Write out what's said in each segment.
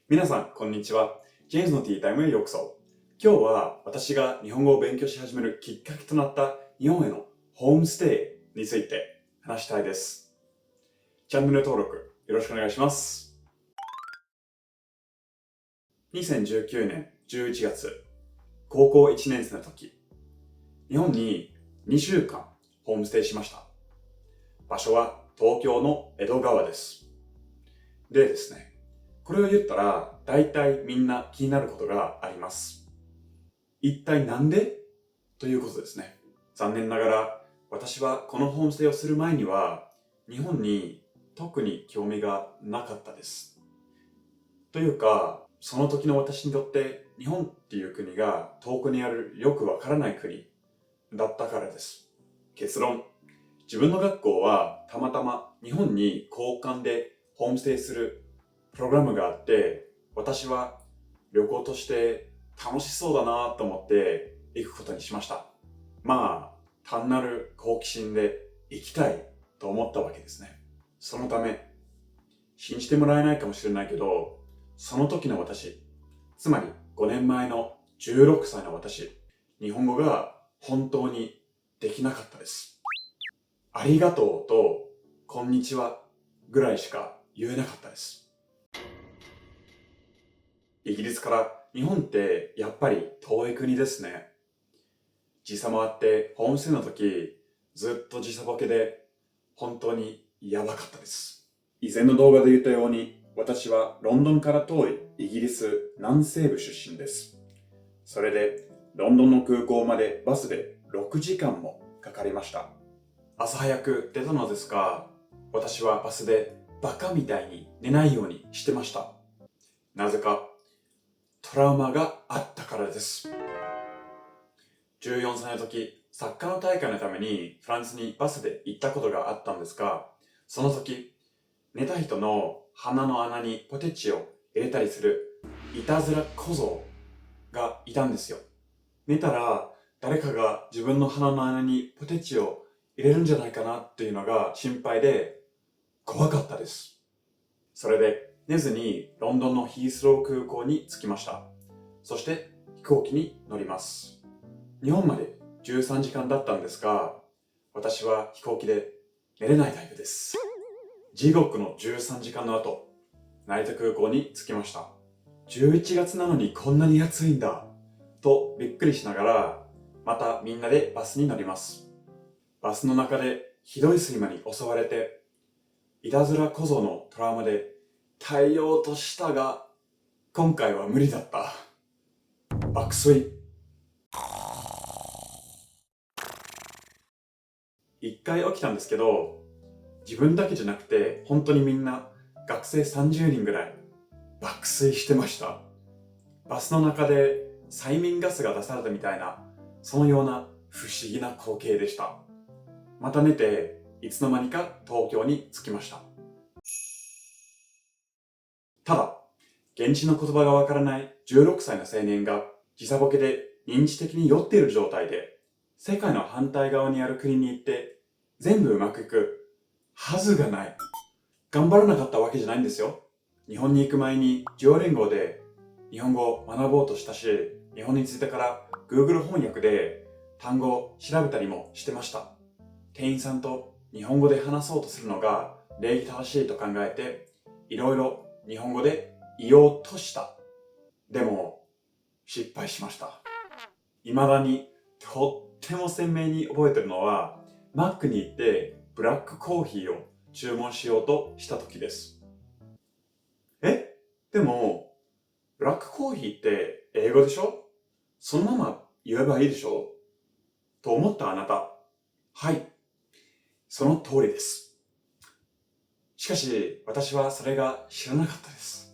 皆さん、こんにちは。ジェームズのティータイムへようこそ。今日は私が日本語を勉強し始めるきっかけとなった日本へのホームステイについて話したいです。チャンネル登録よろしくお願いします。2019年11月、高校1年生の時、日本に2週間ホームステイしました。場所は東京の江戸川です。でですね、これを言ったら大体みんな気になることがあります。一体なんでということですね。残念ながら私はこのホームステイをする前には日本に特に興味がなかったです。というか、その時の私にとって日本っていう国が遠くにあるよくわからない国だったからです。結論、自分の学校はたまたま日本に交換でホームステイするプログラムがあって、私は旅行として楽しそうだなと思って行くことにしました。まあ、単なる好奇心で行きたいと思ったわけですね。そのため、信じてもらえないかもしれないけど、その時の私、つまり5年前の16歳の私、日本語が本当にできなかったです。ありがとうと、こんにちはぐらいしか言えなかったです。イギリスから日本ってやっぱり遠い国ですね。時差もあってホームステイの時ずっと時差ボケで本当にやばかったです。以前の動画で言ったように私はロンドンから遠いイギリス南西部出身です。それでロンドンの空港までバスで6時間もかかりました。朝早く出たのですが、私はバスでバカみたいに寝ないようにしてました。なぜかトラウマがあったからです。14歳の時、サッカーの大会のためにフランスにバスで行ったことがあったんですが、その時、寝た人の鼻の穴にポテチを入れたりするいたずら小僧がいたんですよ。寝たら誰かが自分の鼻の穴にポテチを入れるんじゃないかなっていうのが心配で怖かったです。それで寝ずにロンドンのヒースロー空港に着きました。そして飛行機に乗ります。日本まで13時間だったんですが、私は飛行機で寝れないタイプです。地獄の13時間の後、成田空港に着きました。11月なのにこんなに暑いんだとびっくりしながら、またみんなでバスに乗ります。バスの中でひどい睡魔に襲われて、いたずら小僧のトラウマで耐えようとしたが、今回は無理だった。爆睡。一回起きたんですけど、自分だけじゃなくて本当にみんな学生30人ぐらい爆睡してました。バスの中で催眠ガスが出されたみたいな、そのような不思議な光景でした。また寝ていつの間にか東京に着きました。ただ、現地の言葉がわからない16歳の青年が時差ボケで認知的に酔っている状態で世界の反対側にある国に行って全部うまくいくはずがない。頑張らなかったわけじゃないんですよ。日本に行く前にデュオリンゴで日本語を学ぼうとしたし、日本に着いてから Google 翻訳で単語を調べたりもしてました。店員さんと日本語で話そうとするのが礼儀正しいと考えて、いろいろ日本語で言おうとした。でも、失敗しました。未だにとっても鮮明に覚えてるのは、マックに行ってブラックコーヒーを注文しようとした時です。でも、ブラックコーヒーって英語でしょ？そのまま言えばいいでしょと思ったあなた。はい、その通りです。しかし、私はそれが知らなかったです。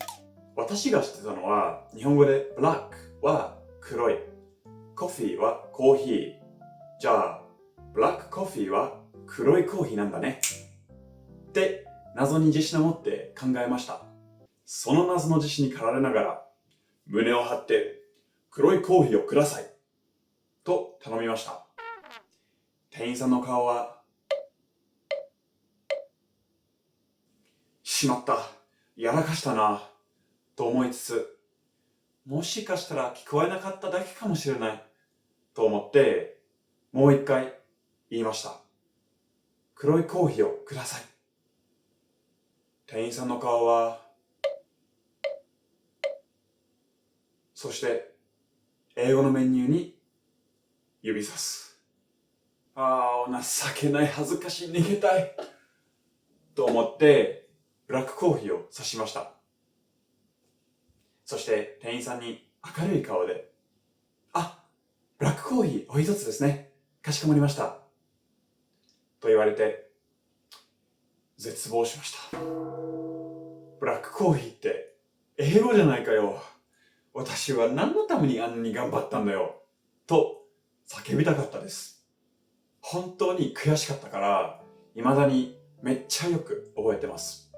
私が知ってたのは、日本語でブラックは黒い、コーヒーはコーヒー。じゃあ、ブラックコーヒーは黒いコーヒーなんだね。って謎に自信を持って考えました。その謎の自信に駆られながら、胸を張って黒いコーヒーをくださいと頼みました。店員さんの顔は、しまった、やらかしたなと思いつつ、もしかしたら聞こえなかっただけかもしれないと思って、もう一回言いました。黒いコーヒーをください。店員さんの顔は、そして英語のメニューに指さす。ああ、情けない、恥ずかしい、逃げたいと思ってブラックコーヒーを差しました。そして店員さんに明るい顔で、ブラックコーヒーお一つですね。かしこまりました。と言われて絶望しました。ブラックコーヒーって英語じゃないかよ。私は何のためにあんなに頑張ったんだよ。と叫びたかったです。本当に悔しかったから、未だにめっちゃよく覚えてます。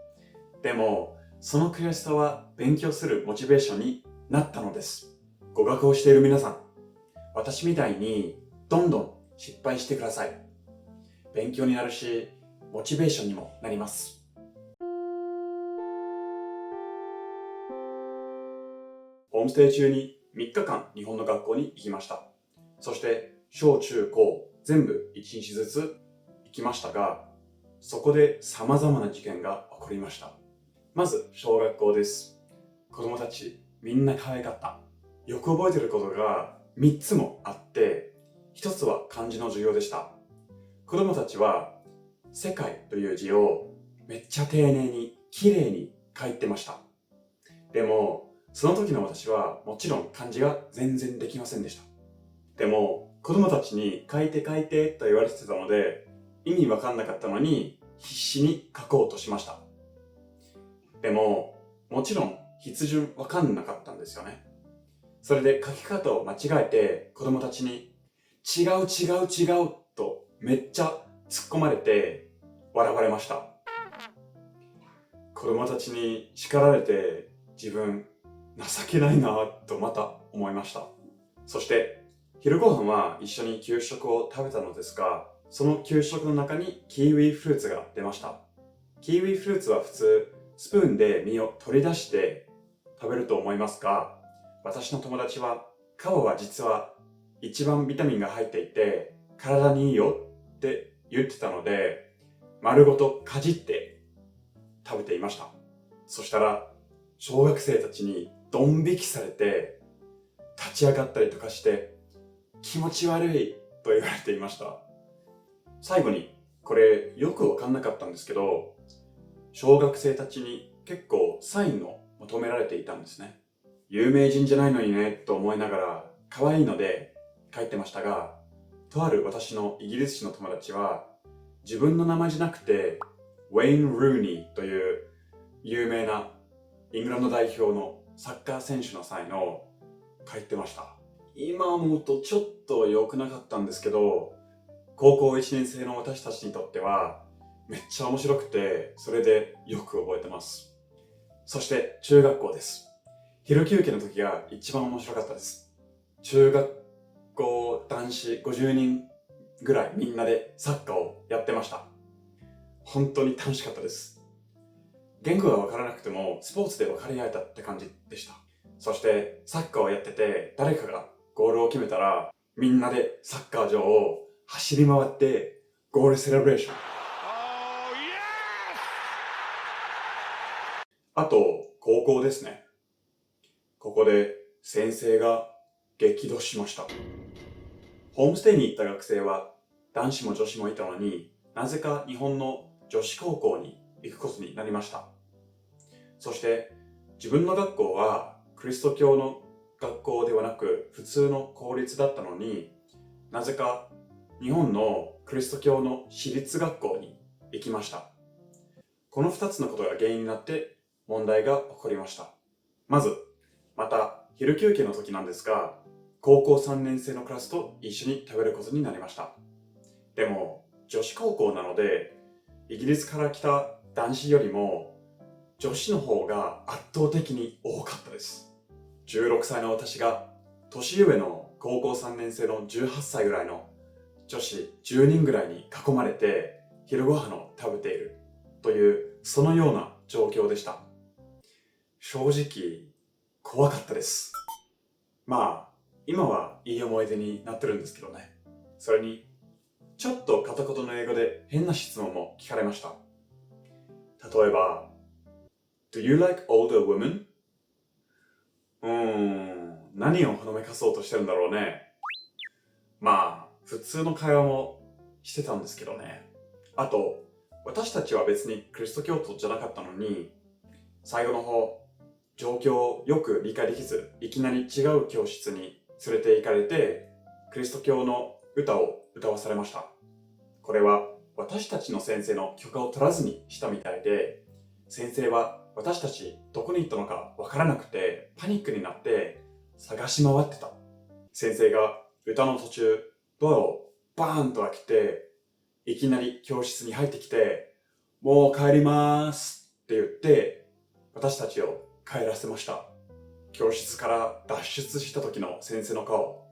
でも、その悔しさは勉強するモチベーションになったのです。語学をしている皆さん、私みたいにどんどん失敗してください。勉強になるし、モチベーションにもなります。ホームステイ中に3日間日本の学校に行きました。そして小中高全部1日ずつ行きましたが、そこで様々な事件が起こりました。まず小学校です。子供たちみんな可愛かった。よく覚えてることが3つもあって、1つは漢字の授業でした。子供たちは世界という字をめっちゃ丁寧に綺麗に書いてました。でもその時の私はもちろん漢字が全然できませんでした。でも子供たちに書いて書いてと言われてたので、意味わかんなかったのに必死に書こうとしました。でももちろん筆順わかんなかったんですよね。それで書き方を間違えて子供たちに違う違う違うとめっちゃ突っ込まれて笑われました。子供たちに叱られて自分情けないなとまた思いました。そして昼ご飯は一緒に給食を食べたのですが、その給食の中にキウイフルーツが出ました。キウイフルーツは普通スプーンで実を取り出して食べると思いますが、私の友達は皮は実は一番ビタミンが入っていて体にいいよって言ってたので、丸ごとかじって食べていました。そしたら小学生たちにドン引きされて立ち上がったりとかして気持ち悪いと言われていました。最後にこれよくわかんなかったんですけど、小学生たちに結構サインを求められていたんですね。有名人じゃないのにねと思いながら可愛いので書いてましたが、とある私のイギリス人の友達は自分の名前じゃなくてウェイン・ルーニーという有名なイングランド代表のサッカー選手の際の書いてました。今思うとちょっと良くなかったんですけど、高校1年生の私たちにとってはめっちゃ面白くて、それでよく覚えてます。そして中学校です。昼休憩の時が一番面白かったです。中学校男子50人ぐらいみんなでサッカーをやってました。本当に楽しかったです。言語がわからなくてもスポーツで分かり合えたって感じでした。そしてサッカーをやってて誰かがゴールを決めたらみんなでサッカー場を走り回ってゴールセレブレーション。あと高校ですね。ここで先生が激怒しました。ホームステイに行った学生は男子も女子もいたのに、なぜか日本の女子高校に行くことになりました。そして自分の学校はキリスト教の学校ではなく普通の公立だったのに、なぜか日本のキリスト教の私立学校に行きました。この2つのことが原因になって問題が起こりました。まず、また昼休憩の時なんですが、高校3年生のクラスと一緒に食べることになりました。でも女子高校なので、イギリスから来た男子よりも女子の方が圧倒的に多かったです。16歳の私が年上の高校3年生の18歳ぐらいの女子10人ぐらいに囲まれて昼ご飯を食べているという、そのような状況でした。正直怖かったです。まあ、今はいい思い出になってるんですけどね。それに、ちょっと片言の英語で変な質問も聞かれました。例えば、Do you like older women? 何をほのめかそうとしてるんだろうね。まあ、普通の会話もしてたんですけどね。あと、私たちは別にクリスト教徒じゃなかったのに、最後の方、状況をよく理解できず、いきなり違う教室に連れて行かれて、クリスト教の歌を歌わされました。これは私たちの先生の許可を取らずにしたみたいで、先生は私たちどこに行ったのかわからなくてパニックになって探し回ってた。先生が歌の途中、ドアをバーンと開けて、いきなり教室に入ってきて、もう帰りますって言って、私たちを帰らせました。教室から脱出した時の先生の顔、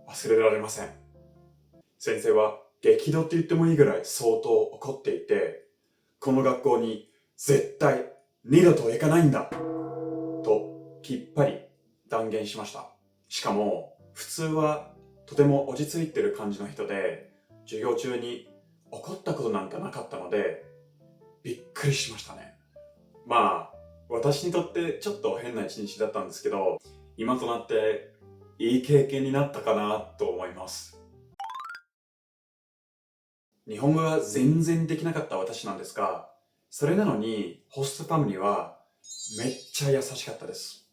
忘れられません。先生は激怒って言ってもいいぐらい相当怒っていて、この学校に絶対二度と行かないんだときっぱり断言しました。しかも普通はとても落ち着いてる感じの人で、授業中に怒ったことなんかなかったのでびっくりしましたね。まあ私にとってちょっと変な一日だったんですけど、今となっていい経験になったかなと思います。日本語が全然できなかった私なんですが、それなのにホストファミリーはめっちゃ優しかったです。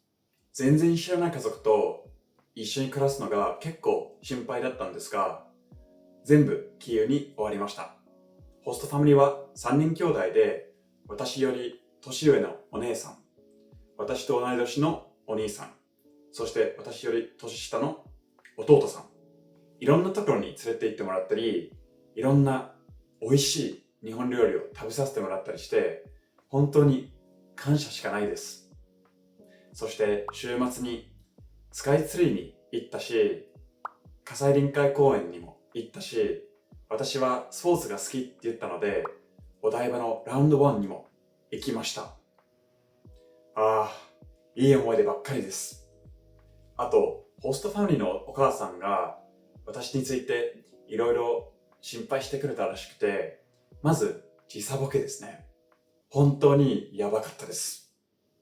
全然知らない家族と一緒に暮らすのが結構心配だったんですが、全部キーウに終わりました。ホストファミリーは3人兄弟で、私より年上のお姉さん、私と同い年のお兄さん、そして私より年下の弟さん。いろんなところに連れて行ってもらったり、いろんな美味しい日本料理を食べさせてもらったりして、本当に感謝しかないです。そして週末にスカイツリーに行ったし、葛西臨海公園にも行ったし、私はスポーツが好きって言ったので、お台場のラウンドワンにも行きました。ああ、いい思い出ばっかりです。あと、ホストファミリーのお母さんが私についていろいろ心配してくれたらしくて、まず時差ボケですね。本当にやばかったです。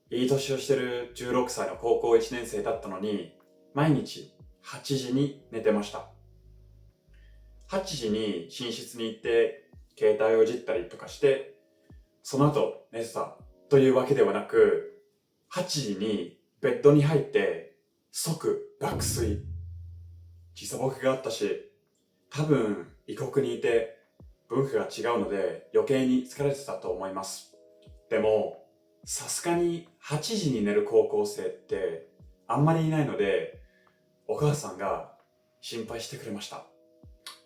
いい年をしてる16歳の高校1年生だったのに、毎日8時に寝てました。8時に寝室に行って携帯をいじったりとかして、その後寝てたというわけではなく、8時にベッドに入って即爆睡。時差ボケがあったし、多分異国にいて文化が違うので余計に疲れてたと思います。でも、さすがに8時に寝る高校生ってあんまりいないので、お母さんが心配してくれました。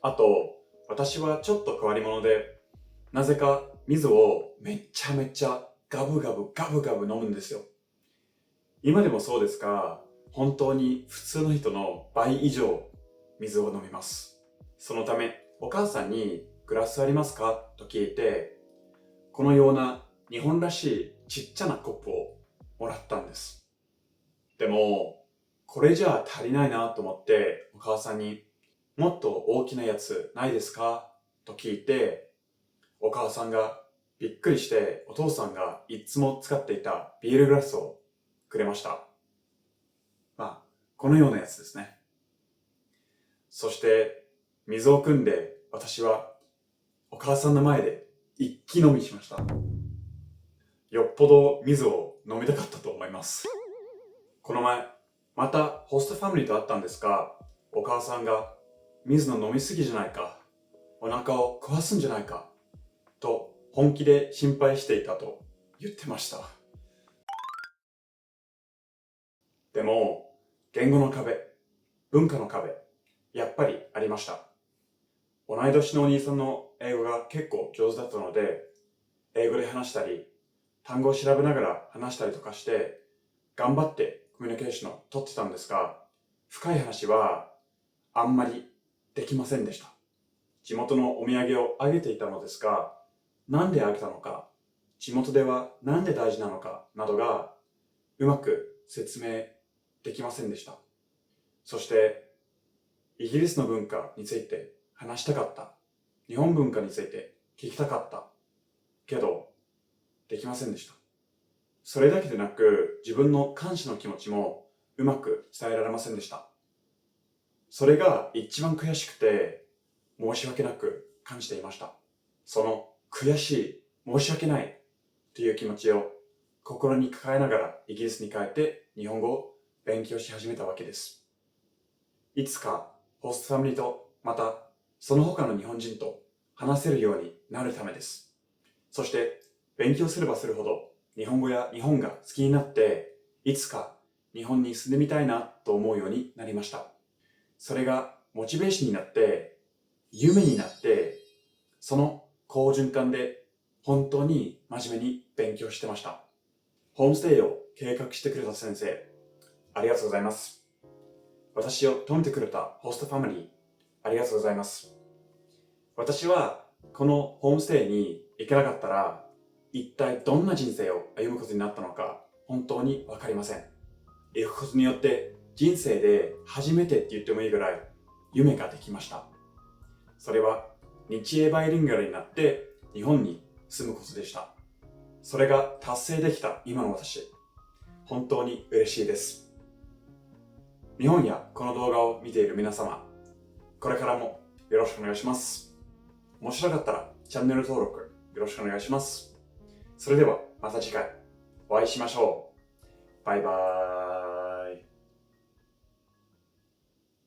あと、私はちょっと変わり者で、なぜか水をめちゃめちゃガブガブガブガブ飲むんですよ。今でもそうですが、本当に普通の人の倍以上水を飲みます。そのため、お母さんにグラスありますかと聞いて、このような日本らしいちっちゃなコップをもらったんです。でも、これじゃあ足りないなと思ってお母さんにもっと大きなやつないですかと聞いて、お母さんがびっくりしてお父さんがいつも使っていたビールグラスをくれました。まあ、このようなやつですね。そして水を汲んで私はお母さんの前で一気飲みしました。よっぽど水を飲みたかったと思います。この前、またホストファミリーと会ったんですが、お母さんが水の飲みすぎじゃないか、お腹を壊すんじゃないか、と本気で心配していたと言ってました。でも、言語の壁、文化の壁、やっぱりありました。同い年のお兄さんの英語が結構上手だったので、英語で話したり、単語を調べながら話したりとかして、頑張ってコミュニケーションを取ってたんですが、深い話はあんまりできませんでした。地元のお土産をあげていたのですが、なんであげたのか、地元ではなんで大事なのかなどがうまく説明できませんでした。そして、イギリスの文化について話したかった。日本文化について聞きたかった。けど、できませんでした。それだけでなく、自分の感謝の気持ちもうまく伝えられませんでした。それが一番悔しくて、申し訳なく感じていました。その悔しい、申し訳ないという気持ちを心に抱えながらイギリスに帰って日本語を勉強し始めたわけです。いつかホストファミリーとまたその他の日本人と話せるようになるためです。そして勉強すればするほど日本語や日本が好きになっていつか日本に住んでみたいなと思うようになりました。それがモチベーションになって夢になってその好循環で本当に真面目に勉強してました。ホームステイを計画してくれた先生、ありがとうございます。私を泊めてくれたホストファミリー、ありがとうございます。私はこのホームステイに行けなかったら、一体どんな人生を歩むことになったのか、本当にわかりません。行くことによって人生で初めてって言ってもいいぐらい夢ができました。それは日英バイリンガルになって日本に住むことでした。それが達成できた今の私、本当に嬉しいです。日本やこの動画を見ている皆様、これからもよろしくお願いします。面白かったらチャンネル登録よろしくお願いします。それではまた次回お会いしましょう。バイバーイ。